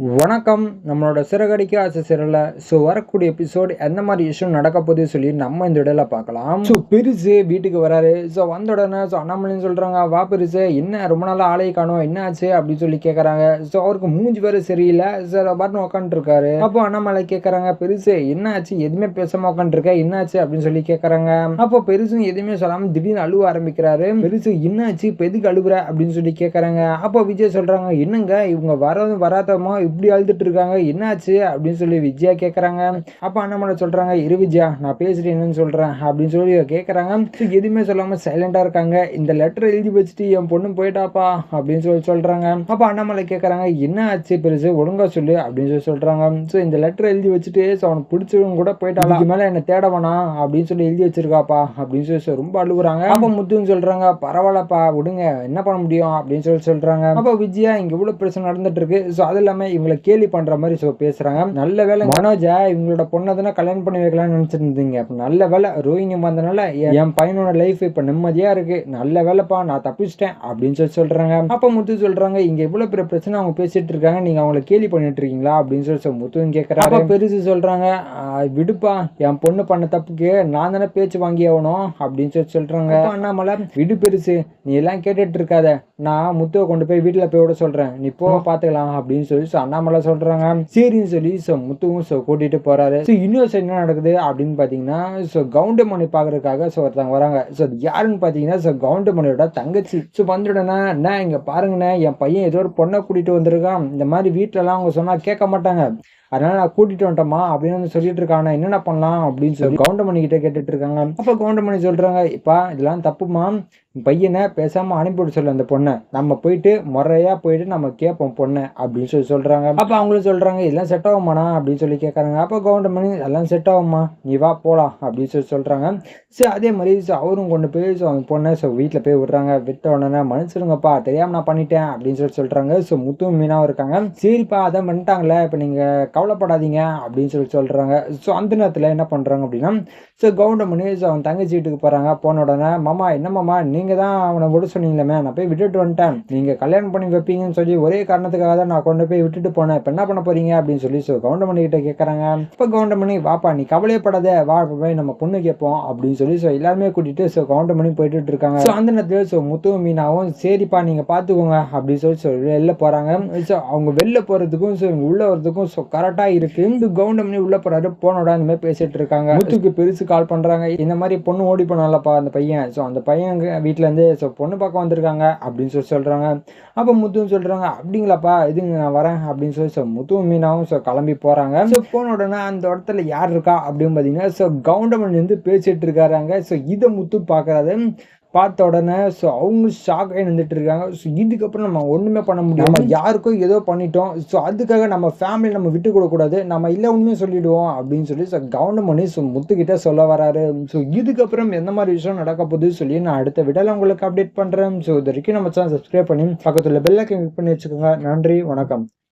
வணக்கம். நம்மளோட சிறகடிக்க ஆசை சிறல வரக்கூடிய எபிசோட் எந்த மாதிரி விஷயம் நடக்க போகுது சொல்லி நம்ம இந்த இடத்துல பார்க்கலாம். பெருசு வீட்டுக்கு வராரு. வந்த உடனே அண்ணாமலைன்னு சொல்றாங்க, வா பெருசு, என்ன ரொம்ப நாள் ஆளையை காணோம், என்ன ஆச்சு அப்படின்னு சொல்லி கேட்கறாங்க. அவருக்கு மூஞ்சி வேறு சரியில்லை. பாட்டுன்னு உட்காந்துருக்காரு. அப்போ அண்ணாமலை கேட்கறாங்க, பெருசு என்ன ஆச்சு, எதுவுமே பேசாம உட்காந்துருக்க, என்ன ஆச்சு அப்படின்னு சொல்லி கேட்கறாங்க. அப்போ பெருசும் எதுவுமே சொல்லாம திடீர்னு அழுவ ஆரம்பிக்கிறாரு. பெருசு என்ன ஆச்சு, இப்போ எதுக்கு அழுகுற அப்படின்னு சொல்லி கேட்கறாங்க. அப்போ விஜய் சொல்றாங்க, என்னங்க இவங்க வராதமா இப்படி அழுதுட்டு இருக்காங்க, என்னாச்சு அப்படின்னு சொல்லி விஜயா கேட்கறாங்க. அப்ப அண்ணாமலை சொல்றாங்க, இரு விஜயா, நான் பேசிட்டு என்னன்னு சொல்றேன் அப்படின்னு சொல்லி கேட்கறாங்க. எதுவுமே சொல்லாம சைலண்டா இருக்காங்க. இந்த லெட்டர் எழுதி வச்சுட்டு என் பொண்ணு போயிட்டாப்பா அப்படின்னு சொல்லி சொல்றாங்க. அப்ப அண்ணாமலை கேட்கறாங்க, என்ன ஆச்சு பெருசு, ஒழுங்கா சொல்லு அப்படின்னு சொல்லி சொல்றாங்க. இந்த லெட்டர் எழுதி வச்சுட்டு அவனுக்கு பிடிச்சவங்க கூட போயிட்டாளா, இதுக்கு மேல என்ன தேட வேணாம் அப்படின்னு சொல்லி எழுதி வச்சிருக்காப்பா அப்படின்னு சொல்லி ரொம்ப அழுகுறாங்க. அப்ப முத்துன்னு சொல்றாங்க, பரவாயில்லப்பா விடுங்க, என்ன பண்ண முடியும் அப்படின்னு சொல்லி சொல்றாங்க. அப்ப விஜயா, இங்க இவ்வளவு பிரச்சனை நடந்துட்டு இருக்கு, அது இல்லாம இவங்களை கேலி பண்ற மாதிரி பேசுறாங்க. நல்ல வேலை மனோஜா இவங்களோட பொண்ணை தானே கல்யாணம் பண்ணி வைக்கலாம்னு நினைச்சிருந்தீங்க, நல்ல வேலை ரோஹிணி வந்தனால என் பையனோட லைஃப் இப்ப நிம்மதியா இருக்கு, நல்ல வேலைப்பா நான் தப்பிச்சிட்டேன் அப்படின்னு சொல்லி சொல்றாங்க. அப்ப முத்து சொல்றாங்க, இங்க இவ்வளவு பெரிய பிரச்சனை அவங்க பேசிட்டு இருக்காங்க, நீங்க அவங்களை கேலி பண்ணிட்டு இருக்கீங்களா அப்படின்னு சொல்லி முத்துன்னு கேட்கறாங்க. பெருசு சொல்றாங்க, விடுப்பா, என் பொண்ணு பண்ண தப்புக்கு நான் தானே பேச்சு வாங்கி ஆகணும் அப்படின்னு சொல்லி சொல்றாங்க. அண்ணாமலை, விடு பெருசு, நீ எல்லாம் கேட்டுட்டு இருக்காத, நான் முத்துவை கொண்டு போய் வீட்டுல போய் விட சொல்றேன், நீ போ பாத்துக்கலாம் அப்படின்னு சொல்லி அண்ணாமலை சொல்றாங்க. சரின்னு சொல்லி முத்துவும் கூட்டிட்டு போறாரு. இன்னொரு சைடு என்ன நடக்குது அப்படின்னு பாத்தீங்கன்னா, கவுண்டமணி பாக்குறதுக்காக ஒருத்தவங்க வராங்க. யாருன்னு பாத்தீங்கன்னா கவுண்டமணியோட தங்கச்சி. வந்துடுனா, என்ன இங்க பாருங்கண்ணே, என் பையன் ஏதோ ஒரு பொண்ணை கூட்டிட்டு வந்திருக்கான், இந்த மாதிரி வீட்டுல எல்லாம் அவங்க சொன்னா கேட்க மாட்டாங்க, அதனால நான் கூட்டிட்டு வந்துட்டோமா அப்படின்னு சொல்லிட்டு இருக்காங்க, என்னென்ன பண்ணலாம் அப்படின்னு சொல்லி கவுண்டமணி கிட்ட கேட்டுட்டு இருக்காங்க. அப்ப கவுண்டமணி சொல்றாங்க, இப்பா இதெல்லாம் தப்புமா, பையனை பேசாம அனுப்பிவிட சொல்லு அந்த பொண்ணை, நம்ம போயிட்டு முறையா போயிட்டு நம்ம கேட்போம் பொண்ணை அப்படின்னு சொல்லி சொல்றாங்க. அப்ப அவங்களும் சொல்றாங்க, இதெல்லாம் செட் ஆகுமாண்ணா அப்படின்னு சொல்லி கேட்கறாங்க. அப்ப கவுண்டமணி, எல்லாம் செட் ஆகுமா, நீ வா போலாம் அப்படின்னு சொல்லி சொல்றாங்க. அதே மாதிரி அவரும் கொண்டு போய் அவங்க பொண்ணை வீட்டுல போய் விடுறாங்க. விட்ட உடனே, மன்னிச்சிருங்கப்பா தெரியாம நான் பண்ணிட்டேன் அப்படின்னு சொல்லி சொல்றாங்க. முத்துவும் மீனாவும் இருக்காங்க. சரிப்பா அதான் பண்ணிட்டாங்களே, இப்ப நீங்க கவலைப்படாதீங்க அப்படின்னு சொல்லி சொல்றாங்க. அந்த நேரத்துல என்ன பண்றாங்க அப்படின்னா, கவுண்டமணி அவன் தங்கச்சி வீட்டுக்கு போறாங்க. போன உடனே, மாமா என்ன மாமா, நீங்க தான் அவனை விட சொன்னீங்களே, நான் போய் விட்டுட்டு வந்துட்டேன், நீங்க கல்யாணம் பண்ணி வைப்பீங்கன்னு சொல்லி ஒரே காரணத்துக்காக தான் நான் கொண்டு போய் விட்டுட்டு போனேன், இப்ப என்ன பண்ண போறீங்க அப்படின்னு சொல்லி கவுண்டமணி கிட்ட கேட்கறாங்க. இப்ப கவுண்டமணி, வாப்பா நீ கவலையப்படாத, வா போய் நம்ம பொண்ணு கேட்போம் அப்படின்னு சொல்லி எல்லாருமே கூட்டிட்டு கவுண்டமணி போயிட்டு இருக்காங்க. அந்த நேரத்துல முத்துவும் மீனாவும், சரிப்பா நீங்க பாத்துக்கோங்க அப்படின்னு சொல்லி வெளில போறாங்க. அவங்க வெளில போறதுக்கும் உள்ள வரதுக்கும் கரெக்டா இருக்கு. கவுண்டமணி உள்ள போறாரு. போனோட அந்த மாதிரி பேசிட்டு இருக்காங்க. முத்துக்கு பெருசு கால் பண்றாங்க, இந்த மாதிரி பொண்ணு ஓடி போனாலப்பா அந்த பையன், அந்த பையன் வீட்டுல இருந்து பொண்ணு பார்க்க வந்திருக்காங்க அப்படின்னு சொல்லி சொல்றாங்க. அப்ப முத்துவும் சொல்றாங்க, அப்படிங்களாப்பா, இதுங்க நான் வரேன் அப்படின்னு சொல்லி முத்துவும் மீனாவும் கிளம்பி போறாங்க. போன உடனே அந்த இடத்துல யார் இருக்கா அப்படின்னு பாத்தீங்கன்னா, கவுண்டமணி வந்து பேசிட்டு இருக்காங்க. இதை முத்து பாக்குறாரு. பார்த்த உடனே அவங்க ஷாக் ஆகி நின்றுட்டு இருக்காங்க. இதுக்கப்புறம் நம்ம ஒன்றுமே பண்ண முடியும், நம்ம யாருக்கும் ஏதோ பண்ணிட்டோம், அதுக்காக நம்ம ஃபேமிலி நம்ம விட்டு கொடுக்கூடாது, நம்ம இல்லை உண்மையை சொல்லிடுவோம் அப்படின்னு சொல்லி கவுண்டமணி முத்துக்கிட்ட சொல்ல வராரு. இதுக்கப்புறம் எந்த மாதிரி விஷயம் நடக்க போகுது சொல்லி நான் அடுத்த விடல உங்களுக்கு அப்டேட் பண்றேன். இது வரைக்கும் நம்ம சேனல் சப்ஸ்கிரைப் பண்ணி பக்கத்துல பெல் ஐகான் கிளிக் பண்ணி வச்சுக்கோங்க. நன்றி, வணக்கம்.